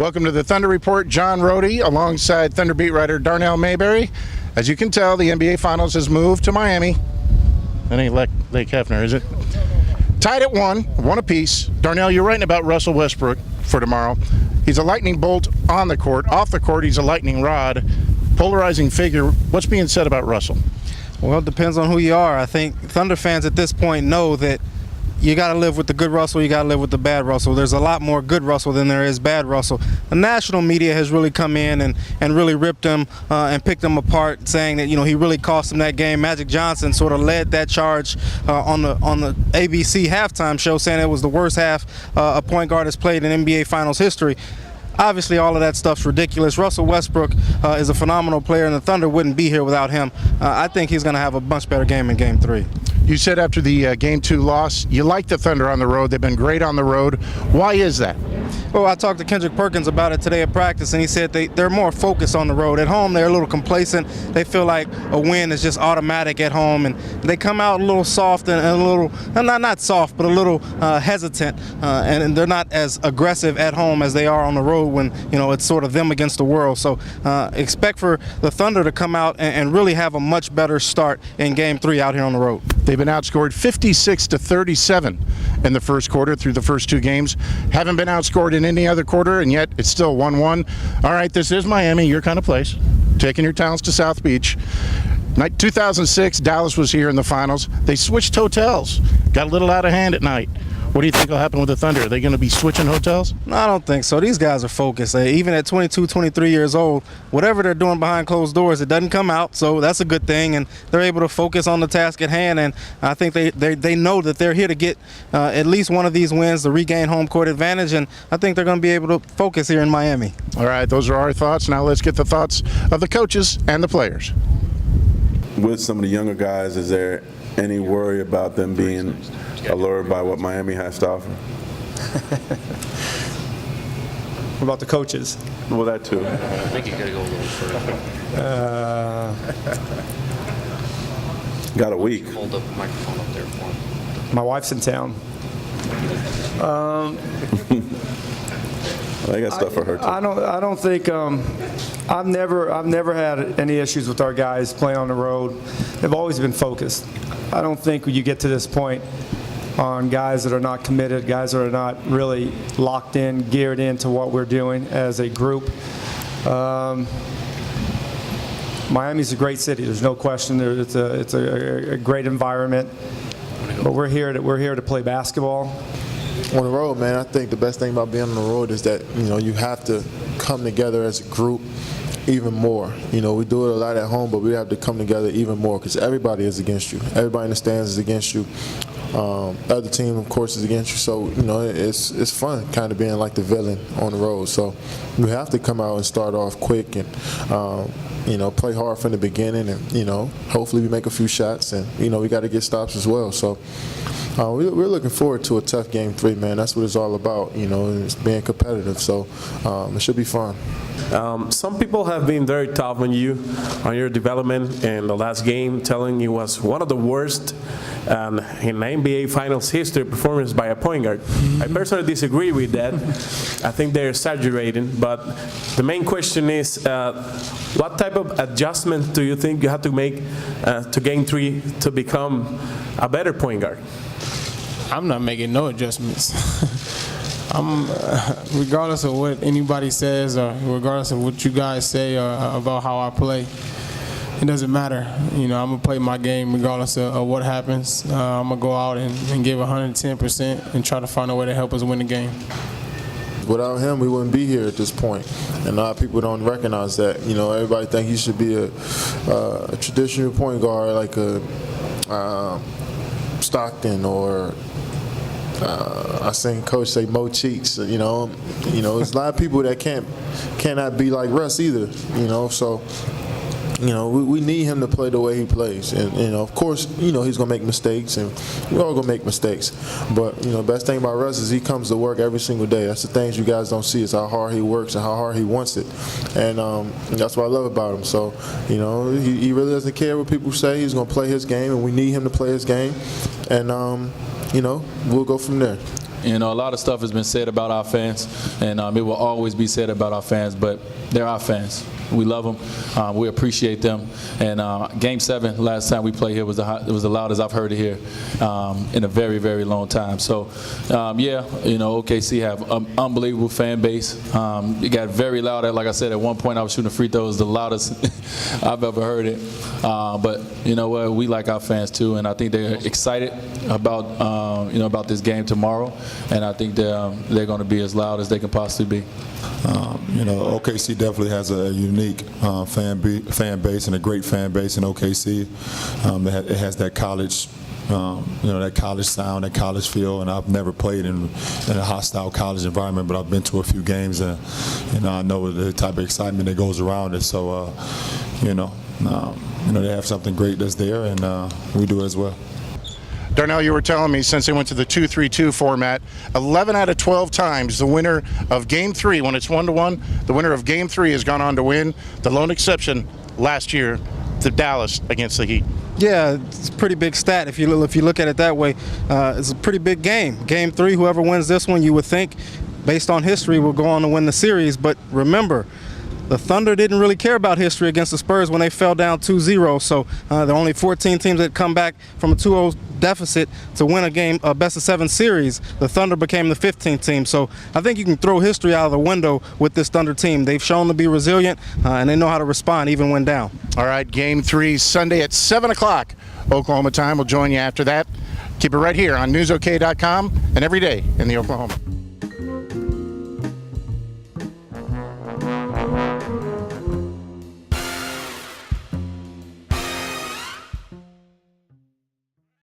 Welcome to the Thunder Report. John Rohde alongside Thunder beat writer Darnell Mayberry. As you can tell, the NBA Finals has moved to Miami. That ain't Lake Hefner, is it? Tied at one apiece. Darnell, you're writing about Russell Westbrook for tomorrow. He's a lightning bolt on the court. Off the court, he's a lightning rod. Polarizing figure. What's being said about Russell? Well, it depends on who you are. I think Thunder fans at this point know that you got to live with the good Russell, you got to live with the bad Russell. There's a lot more good Russell than there is bad Russell. The national media has really come in and really ripped him and picked him apart, saying that, he really cost him that game. Magic Johnson sort of led that charge on the ABC halftime show, saying it was the worst half a point guard has played in NBA Finals history. Obviously, all of that stuff's ridiculous. Russell Westbrook is a phenomenal player, and the Thunder wouldn't be here without him. I think he's going to have a much better game in Game 3. You said after the Game 2 loss, you like the Thunder on the road. They've been great on the road. Why is that? Well, I talked to Kendrick Perkins about it today at practice, and he said they're more focused on the road. At home, they're a little complacent. They feel like a win is just automatic at home, and they come out a little soft and a little, not soft, but a little hesitant, and they're not as aggressive at home as they are on the road when, it's sort of them against the world. So expect for the Thunder to come out and really have a much better start in Game 3 out here on the road. They've been outscored 56-37 in the first quarter through the first two games. Haven't been outscored in any other quarter, and yet it's still 1-1. All right, this is Miami, your kind of place. Taking your talents to South Beach. 2006, Dallas was here in the finals. They switched hotels. Got a little out of hand at night. What do you think will happen with the Thunder? Are they going to be switching hotels? No, I don't think so. These guys are focused. Even at 22, 23 years old, whatever they're doing behind closed doors, it doesn't come out, so that's a good thing, and they're able to focus on the task at hand, and I think they know that they're here to get at least one of these wins to regain home court advantage, and I think they're going to be able to focus here in Miami. All right, those are our thoughts. Now let's get the thoughts of the coaches and the players. With some of the younger guys, is there any worry about them being allured by what Miami has to offer? What about the coaches? Well, that too. I think you got to go a little further. Got a week. Hold the microphone up there for him. My wife's in town. I got stuff for her too. I don't think I've never had any issues with our guys playing on the road. They've always been focused. I don't think when you get to this point on guys that are not committed, guys that are not really locked in, geared into what we're doing as a group. Miami's a great city. There's no question. It's a great environment. But we're here to play basketball. On the road, man, I think the best thing about being on the road is that, you have to come together as a group even more. We do it a lot at home, but we have to come together even more because everybody is against you. Everybody in the stands is against you. The other team, of course, is against you. So, it's fun kind of being like the villain on the road. So you have to come out and start off quick and, play hard from the beginning and, hopefully we make a few shots and, we got to get stops as well. So we're looking forward to a tough Game 3, man. That's what it's all about, it's being competitive. So it should be fun. Some people have been very tough on you, on your development in the last game, telling you was one of the worst in NBA Finals history performance by a point guard. I personally disagree with that. I think they're exaggerating, but the main question is what type of adjustments do you think you have to make to Game 3 to become a better point guard? I'm not making no adjustments. Regardless of what anybody says or regardless of what you guys say about how I play, it doesn't matter. I'm going to play my game regardless of what happens. I'm going to go out and give 110% and try to find a way to help us win the game. Without him, we wouldn't be here at this point. And a lot of people don't recognize that. Everybody think he should be a traditional point guard like a Stockton or I seen Coach say Mo Cheeks. There's a lot of people that cannot be like Russ either. So. We need him to play the way he plays, and of course, he's gonna make mistakes, and we're all gonna make mistakes. But best thing about Russ is he comes to work every single day. That's the things you guys don't see is how hard he works and how hard he wants it, and that's what I love about him. So he really doesn't care what people say. He's gonna play his game, and we need him to play his game, and we'll go from there. You know, a lot of stuff has been said about our fans, and it will always be said about our fans, but they're our fans. We love them. We appreciate them. And Game 7, last time we played here, was the loudest I've heard it here in a very, very long time. So, yeah, you know, OKC have an unbelievable fan base. It got very loud. Like I said, at one point I was shooting free throws, the loudest I've ever heard it. But you know what? We like our fans too, and I think they're excited about about this game tomorrow. And I think they're going to be as loud as they can possibly be. You know, OKC definitely has a unique fan base and a great fan base in OKC. It has that college, that college sound, that college feel. And I've never played in a hostile college environment, but I've been to a few games, and I know the type of excitement that goes around it. So, they have something great that's there, and we do as well. Darnell, you were telling me since they went to the 2-3-2 format, 11 out of 12 times the winner of Game 3, when it's 1-1, the winner of Game 3 has gone on to win. The lone exception last year, the Dallas against the Heat. Yeah, it's a pretty big stat if you look at it that way. It's a pretty big game. Game 3, whoever wins this one, you would think, based on history, will go on to win the series. But remember, the Thunder didn't really care about history against the Spurs when they fell down 2-0. So there are only 14 teams that come back from a 2-0 deficit to win a best-of-7 series. The Thunder became the 15th team. So I think you can throw history out of the window with this Thunder team. They've shown to be resilient, and they know how to respond even when down. All right, Game 3 Sunday at 7 o'clock Oklahoma time. We'll join you after that. Keep it right here on newsok.com and every day in the Oklahoma.